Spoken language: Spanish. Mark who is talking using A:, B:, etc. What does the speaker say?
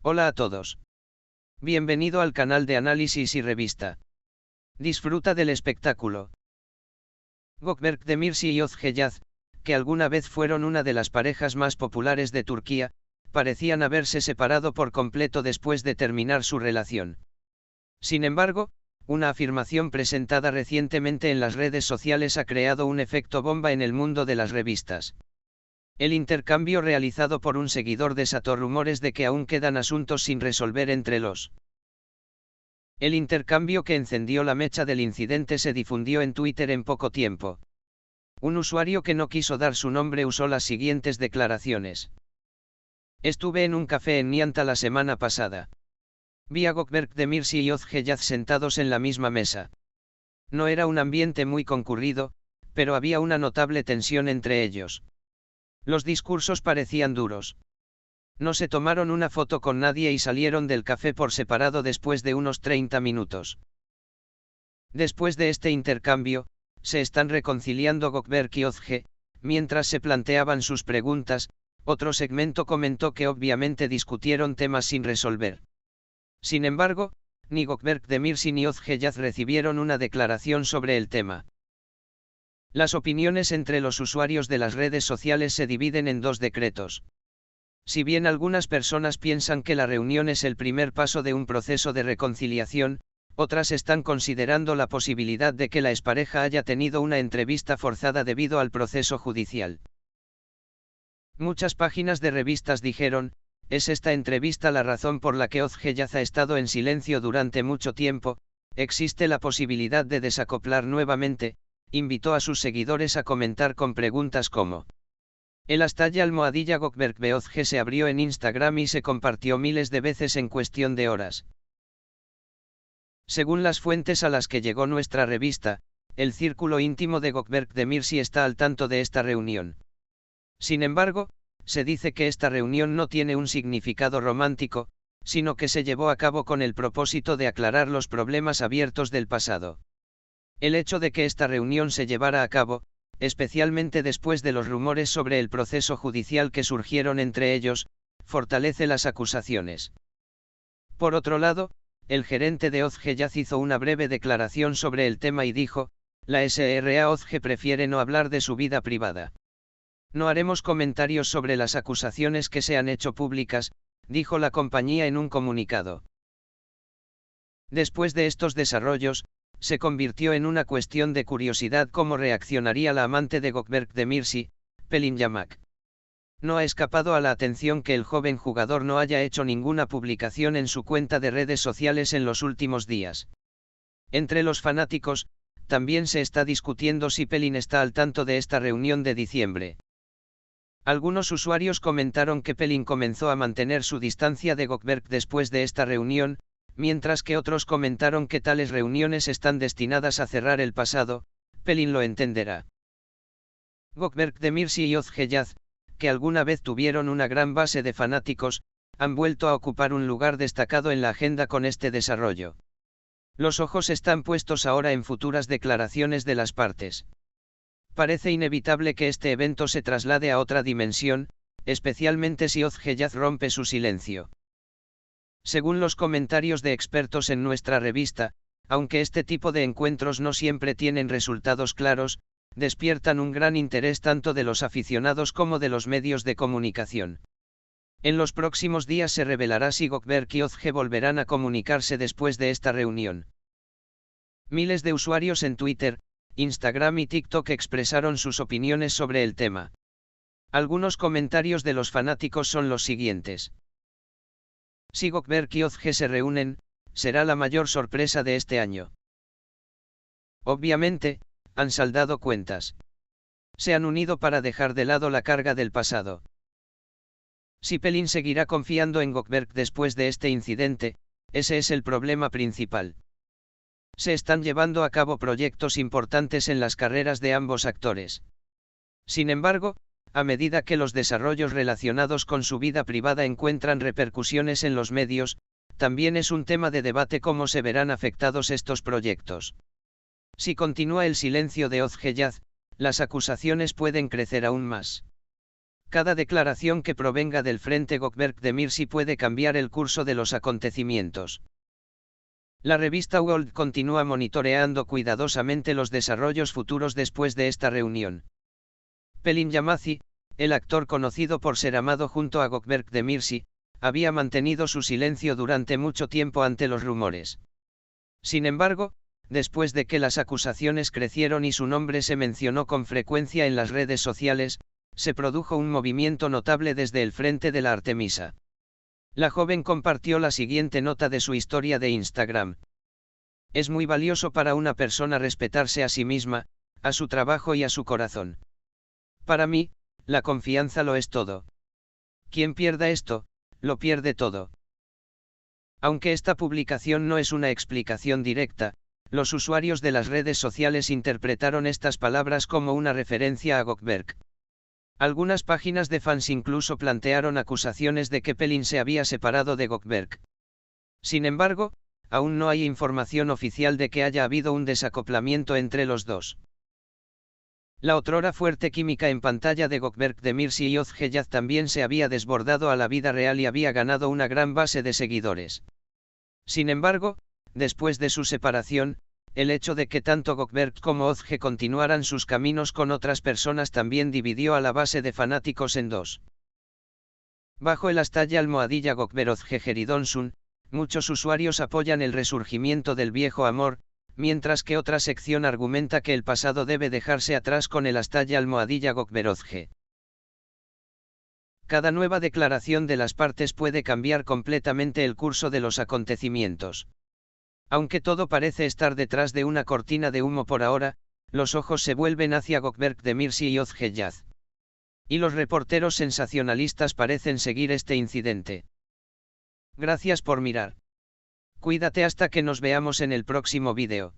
A: Hola a todos. Bienvenido al canal de análisis y revista. Disfruta del espectáculo. Gökberk Demirci y Özgeyaz, que alguna vez fueron una de las parejas más populares de Turquía, parecían haberse separado por completo después de terminar su relación. Sin embargo, una afirmación presentada recientemente en las redes sociales ha creado un efecto bomba en el mundo de las revistas. El intercambio realizado por un seguidor desató rumores de que aún quedan asuntos sin resolver entre los. El intercambio que encendió la mecha del incidente se difundió en Twitter en poco tiempo. Un usuario que no quiso dar su nombre usó las siguientes declaraciones. Estuve en un café en Nianta la semana pasada. Vi a Gökberk Demirci y Özgeyaz sentados en la misma mesa. No era un ambiente muy concurrido, pero había una notable tensión entre ellos. Los discursos parecían duros. No se tomaron una foto con nadie y salieron del café por separado después de unos 30 minutos. Después de este intercambio, se están reconciliando Gökberk y Özge. Mientras se planteaban sus preguntas, otro segmento comentó que obviamente discutieron temas sin resolver. Sin embargo, ni Gökberk Demirci ni Özgeyaz recibieron una declaración sobre el tema. Las opiniones entre los usuarios de las redes sociales se dividen en dos decretos. Si bien algunas personas piensan que la reunión es el primer paso de un proceso de reconciliación, otras están considerando la posibilidad de que la expareja haya tenido una entrevista forzada debido al proceso judicial. Muchas páginas de revistas dijeron, ¿es esta entrevista la razón por la que Özgeyaz ha estado en silencio durante mucho tiempo? ¿Existe la posibilidad de desacoplar nuevamente? Invitó a sus seguidores a comentar con preguntas como: el #almohadilla Gökberk ve Özge se abrió en Instagram y se compartió miles de veces en cuestión de horas. Según las fuentes a las que llegó nuestra revista, el círculo íntimo de Gökberk Demirci está al tanto de esta reunión. Sin embargo, se dice que esta reunión no tiene un significado romántico, sino que se llevó a cabo con el propósito de aclarar los problemas abiertos del pasado. El hecho de que esta reunión se llevara a cabo, especialmente después de los rumores sobre el proceso judicial que surgieron entre ellos, fortalece las acusaciones. Por otro lado, el gerente de Özgeyaz hizo una breve declaración sobre el tema y dijo, la SRA Özge prefiere no hablar de su vida privada. No haremos comentarios sobre las acusaciones que se han hecho públicas, dijo la compañía en un comunicado. Después de estos desarrollos, se convirtió en una cuestión de curiosidad cómo reaccionaría la amante de Gökberk Demirci, Pelin Yamak. No ha escapado a la atención que el joven jugador no haya hecho ninguna publicación en su cuenta de redes sociales en los últimos días. Entre los fanáticos, también se está discutiendo si Pelin está al tanto de esta reunión de diciembre. Algunos usuarios comentaron que Pelin comenzó a mantener su distancia de Gökberk después de esta reunión, mientras que otros comentaron que tales reuniones están destinadas a cerrar el pasado. Pelin lo entenderá. Gökberk Demirci y Özgeyaz, que alguna vez tuvieron una gran base de fanáticos, han vuelto a ocupar un lugar destacado en la agenda con este desarrollo. Los ojos están puestos ahora en futuras declaraciones de las partes. Parece inevitable que este evento se traslade a otra dimensión, especialmente si Özgeyaz rompe su silencio. Según los comentarios de expertos en nuestra revista, aunque este tipo de encuentros no siempre tienen resultados claros, despiertan un gran interés tanto de los aficionados como de los medios de comunicación. En los próximos días se revelará si Gökberk y Özge volverán a comunicarse después de esta reunión. Miles de usuarios en Twitter, Instagram y TikTok expresaron sus opiniones sobre el tema. Algunos comentarios de los fanáticos son los siguientes. Si Gökberk y Özge se reúnen, será la mayor sorpresa de este año. Obviamente, han saldado cuentas. Se han unido para dejar de lado la carga del pasado. Si Pelin seguirá confiando en Gökberk después de este incidente, ese es el problema principal. Se están llevando a cabo proyectos importantes en las carreras de ambos actores. Sin embargo, a medida que los desarrollos relacionados con su vida privada encuentran repercusiones en los medios, también es un tema de debate cómo se verán afectados estos proyectos. Si continúa el silencio de Özgeyaz, las acusaciones pueden crecer aún más. Cada declaración que provenga del Frente Gökberk Demirci puede cambiar el curso de los acontecimientos. La revista World continúa monitoreando cuidadosamente los desarrollos futuros después de esta reunión. Pelin Yamazi, el actor conocido por ser amado junto a Gökberk Demirci, había mantenido su silencio durante mucho tiempo ante los rumores. Sin embargo, después de que las acusaciones crecieron y su nombre se mencionó con frecuencia en las redes sociales, se produjo un movimiento notable desde el frente de la Artemisa. La joven compartió la siguiente nota de su historia de Instagram. Es muy valioso para una persona respetarse a sí misma, a su trabajo y a su corazón. Para mí, la confianza lo es todo. Quien pierda esto, lo pierde todo. Aunque esta publicación no es una explicación directa, los usuarios de las redes sociales interpretaron estas palabras como una referencia a Gökberk. Algunas páginas de fans incluso plantearon acusaciones de que Pelin se había separado de Gökberk. Sin embargo, aún no hay información oficial de que haya habido un desacoplamiento entre los dos. La otrora fuerte química en pantalla de Gökberk Demirci y Özgeljaz también se había desbordado a la vida real y había ganado una gran base de seguidores. Sin embargo, después de su separación, el hecho de que tanto Gökberk como Özge continuaran sus caminos con otras personas también dividió a la base de fanáticos en dos. Bajo el hashtag almohadilla Gökberk Özge Geridonsun, muchos usuarios apoyan el resurgimiento del viejo amor, mientras que otra sección argumenta que el pasado debe dejarse atrás con el hashtag almohadilla Gökberk Özge. Cada nueva declaración de las partes puede cambiar completamente el curso de los acontecimientos. Aunque todo parece estar detrás de una cortina de humo por ahora, los ojos se vuelven hacia Gökberk Demirci y Özgeljaz. Y los reporteros sensacionalistas parecen seguir este incidente. Gracias por mirar. Cuídate hasta que nos veamos en el próximo vídeo.